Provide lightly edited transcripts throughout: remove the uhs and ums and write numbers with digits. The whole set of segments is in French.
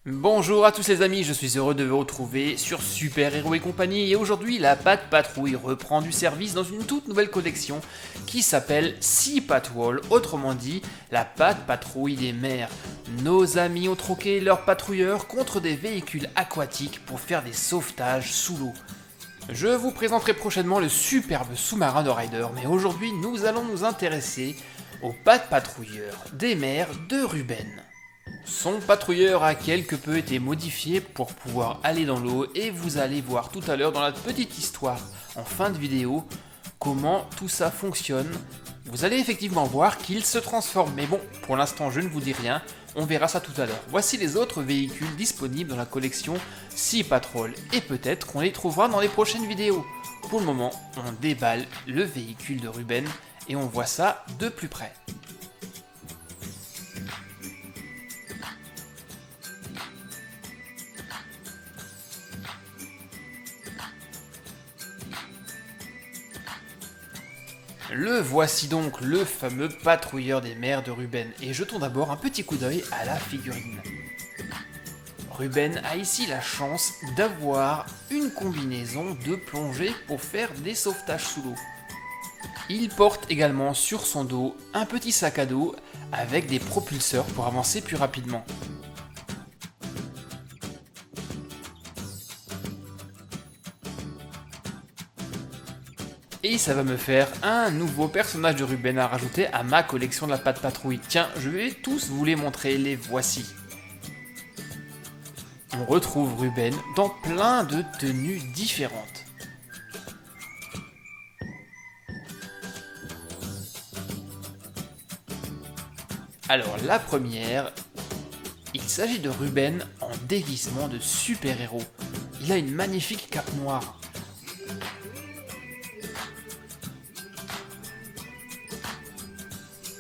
Bonjour à tous les amis, je suis heureux de vous retrouver sur Super Héros et compagnie et aujourd'hui la Pat Patrouille reprend du service dans une toute nouvelle collection qui s'appelle Sea Patrol, autrement dit la Pat Patrouille des mers. Nos amis ont troqué leurs patrouilleurs contre des véhicules aquatiques pour faire des sauvetages sous l'eau. Je vous présenterai prochainement le superbe sous-marin de Ryder, mais aujourd'hui nous allons nous intéresser au Pat Patrouilleur des mers de Ruben. Son patrouilleur a quelque peu été modifié pour pouvoir aller dans l'eau et vous allez voir tout à l'heure dans la petite histoire en fin de vidéo comment tout ça fonctionne. Vous allez effectivement voir qu'il se transforme, mais bon, pour l'instant je ne vous dis rien, on verra ça tout à l'heure. Voici les autres véhicules disponibles dans la collection Sea Patrol et peut-être qu'on les trouvera dans les prochaines vidéos. Pour le moment, on déballe le véhicule de Ruben et on voit ça de plus près. Le voici donc, le fameux patrouilleur des mers de Ruben, et jetons d'abord un petit coup d'œil à la figurine. Ruben a ici la chance d'avoir une combinaison de plongée pour faire des sauvetages sous l'eau. Il porte également sur son dos un petit sac à dos avec des propulseurs pour avancer plus rapidement. Et ça va me faire un nouveau personnage de Ruben à rajouter à ma collection de la Pat Patrouille. Tiens, je vais tous vous les montrer, les voici. On retrouve Ruben dans plein de tenues différentes. Alors la première, il s'agit de Ruben en déguisement de super-héros. Il a une magnifique cape noire.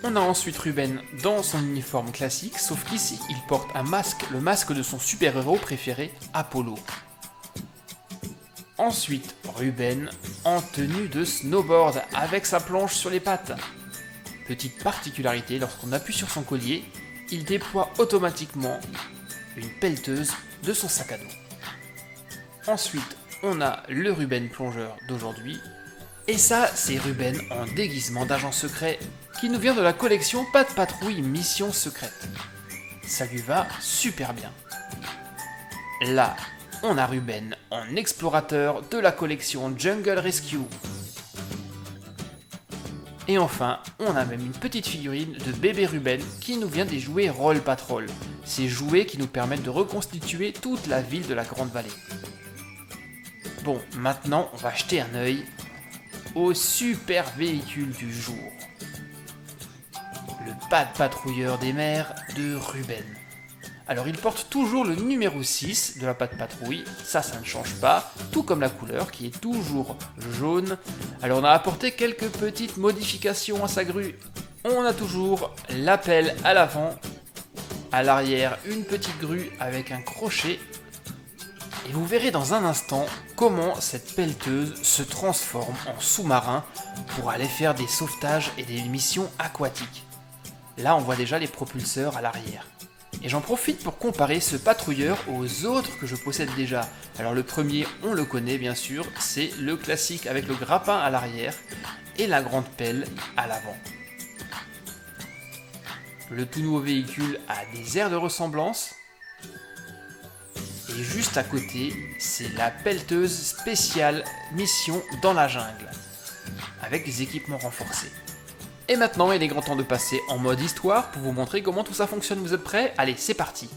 On a ensuite Ruben dans son uniforme classique, sauf qu'ici il porte un masque, le masque de son super-héros préféré, Apollo. Ensuite, Ruben en tenue de snowboard avec sa planche sur les pattes. Petite particularité, lorsqu'on appuie sur son collier, il déploie automatiquement une pelleteuse de son sac à dos. Ensuite, on a le Ruben plongeur d'aujourd'hui. Et ça, c'est Ruben en déguisement d'agent secret qui nous vient de la collection Pat Patrouille Mission Secrète. Ça lui va super bien. Là, on a Ruben en explorateur de la collection Jungle Rescue. Et enfin, on a même une petite figurine de bébé Ruben qui nous vient des jouets Roll Patrol. Ces jouets qui nous permettent de reconstituer toute la ville de la Grande Vallée. Bon, maintenant, on va jeter un œil au super véhicule du jour. Le Pat Patrouilleur des mers de Ruben. Alors il porte toujours le numéro 6 de la Pat Patrouille, ça ne change pas, tout comme la couleur qui est toujours jaune. Alors on a apporté quelques petites modifications à sa grue. On a toujours l'appel à l'avant, à l'arrière une petite grue avec un crochet. Et vous verrez dans un instant comment cette pelleteuse se transforme en sous-marin pour aller faire des sauvetages et des missions aquatiques. Là, on voit déjà les propulseurs à l'arrière. Et j'en profite pour comparer ce patrouilleur aux autres que je possède déjà. Alors le premier, on le connaît bien sûr, c'est le classique avec le grappin à l'arrière et la grande pelle à l'avant. Le tout nouveau véhicule a des airs de ressemblance. Et juste à côté, c'est la pelleteuse spéciale mission dans la jungle, avec des équipements renforcés. Et maintenant, il est grand temps de passer en mode histoire pour vous montrer comment tout ça fonctionne. Vous êtes prêts? Allez, c'est parti.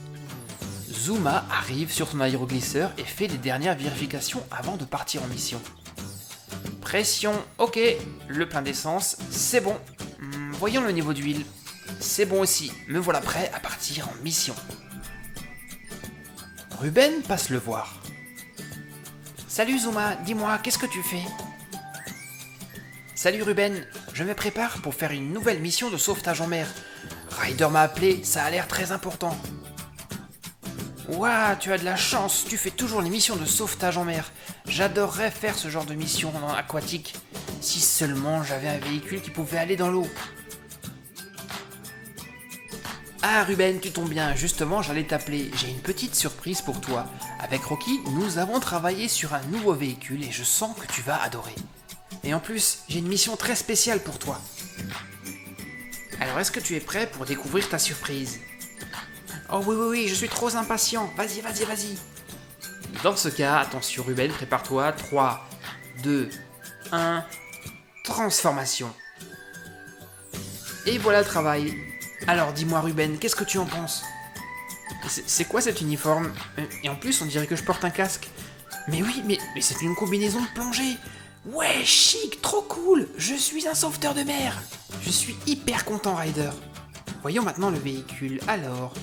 Zuma arrive sur son aéroglisseur et fait les dernières vérifications avant de partir en mission. Pression, ok. Le plein d'essence, c'est bon. Voyons le niveau d'huile. C'est bon aussi. Me voilà prêt à partir en mission. Ruben passe le voir. Salut Zuma, dis-moi, qu'est-ce que tu fais? Salut Ruben, je me prépare pour faire une nouvelle mission de sauvetage en mer. Ryder m'a appelé, ça a l'air très important. Ouah, tu as de la chance, tu fais toujours les missions de sauvetage en mer. J'adorerais faire ce genre de mission aquatique. Si seulement j'avais un véhicule qui pouvait aller dans l'eau. Ah Ruben, tu tombes bien, justement j'allais t'appeler, j'ai une petite surprise pour toi. Avec Rocky, nous avons travaillé sur un nouveau véhicule et je sens que tu vas adorer. Et en plus, j'ai une mission très spéciale pour toi. Alors est-ce que tu es prêt pour découvrir ta surprise? Oh oui, je suis trop impatient, vas-y. Dans ce cas, attention Ruben, prépare-toi, 3, 2, 1, transformation. Et voilà le travail. Alors dis-moi Ruben, qu'est-ce que tu en penses? C'est quoi cet uniforme? Et en plus on dirait que je porte un casque. Mais oui, mais c'est une combinaison de plongée. Ouais, chic, trop cool. Je suis un sauveteur de mer. Je suis hyper content Ryder. Voyons maintenant le véhicule, alors.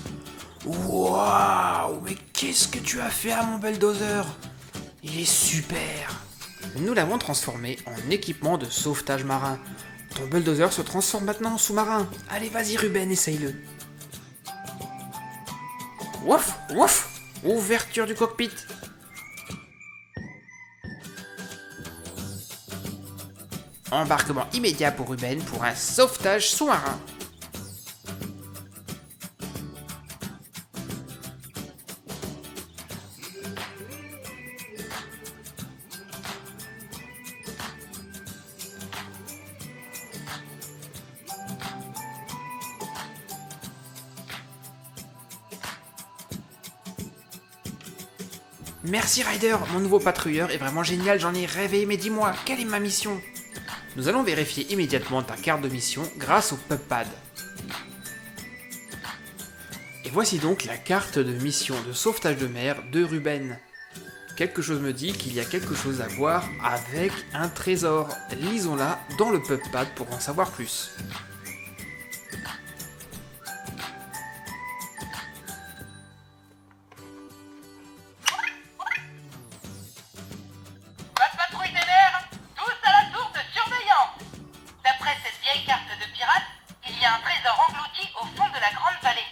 Waouh, mais qu'est-ce que tu as fait à mon bulldozer? Il est super. Nous l'avons transformé en équipement de sauvetage marin. Ton bulldozer se transforme maintenant en sous-marin. Allez, vas-y Ruben, essaye-le. Wouf, wouf. Ouverture du cockpit. Embarquement immédiat pour Ruben pour un sauvetage sous-marin. Merci Ryder, mon nouveau patrouilleur est vraiment génial, j'en ai rêvé, mais dis-moi, quelle est ma mission? Nous allons vérifier immédiatement ta carte de mission grâce au PubPad. Et voici donc la carte de mission de sauvetage de mer de Ruben. Quelque chose me dit qu'il y a quelque chose à voir avec un trésor. Lisons-la dans le PubPad pour en savoir plus. Il y a un trésor englouti au fond de la grande vallée.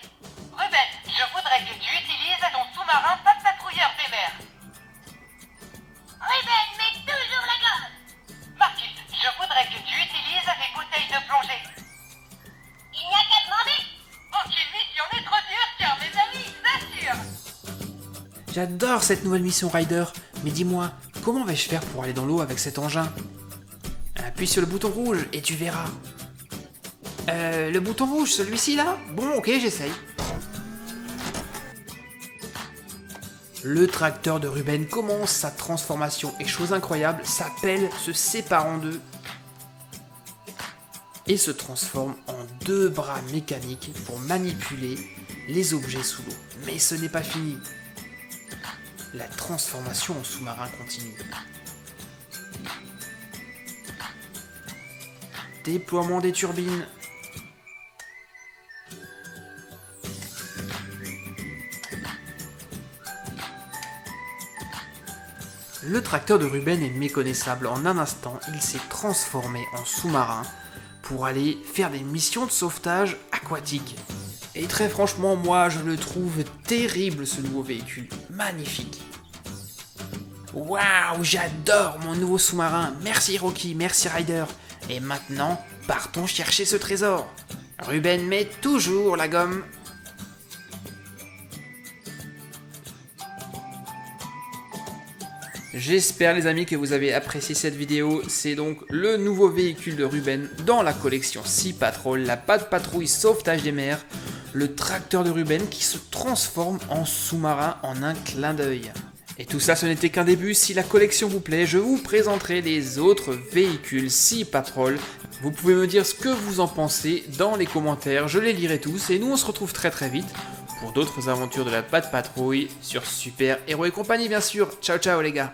Ruben, je voudrais que tu utilises ton sous-marin patrouilleur des mers. Ruben, mais toujours la gomme. Marcus, je voudrais que tu utilises les bouteilles de plongée. Il n'y a qu'à demander. Aucune mission n'est trop dure car mes amis s'assurent. J'adore cette nouvelle mission Ryder, mais dis-moi, comment vais-je faire pour aller dans l'eau avec cet engin? Appuie sur le bouton rouge et tu verras. Le bouton rouge, celui-ci là? Bon, ok, j'essaye. Le tracteur de Ruben commence sa transformation et chose incroyable, sa pelle se sépare en deux et se transforme en 2 bras mécaniques pour manipuler les objets sous l'eau. Mais ce n'est pas fini. La transformation en sous-marin continue. Déploiement des turbines. Le tracteur de Ruben est méconnaissable. En un instant, il s'est transformé en sous-marin pour aller faire des missions de sauvetage aquatique. Et très franchement, moi, je le trouve terrible, ce nouveau véhicule. Magnifique. Waouh, j'adore mon nouveau sous-marin. Merci Rocky, merci Ryder. Et maintenant, partons chercher ce trésor. Ruben met toujours la gomme. J'espère les amis que vous avez apprécié cette vidéo, c'est donc le nouveau véhicule de Ruben dans la collection Sea Patrol, la patrouille sauvetage des mers, le tracteur de Ruben qui se transforme en sous-marin en un clin d'œil. Et tout ça ce n'était qu'un début, si la collection vous plaît, je vous présenterai les autres véhicules Sea Patrol. Vous pouvez me dire ce que vous en pensez dans les commentaires, je les lirai tous et nous on se retrouve très vite pour d'autres aventures de la patrouille sur Super Héros et compagnie bien sûr. Ciao ciao les gars.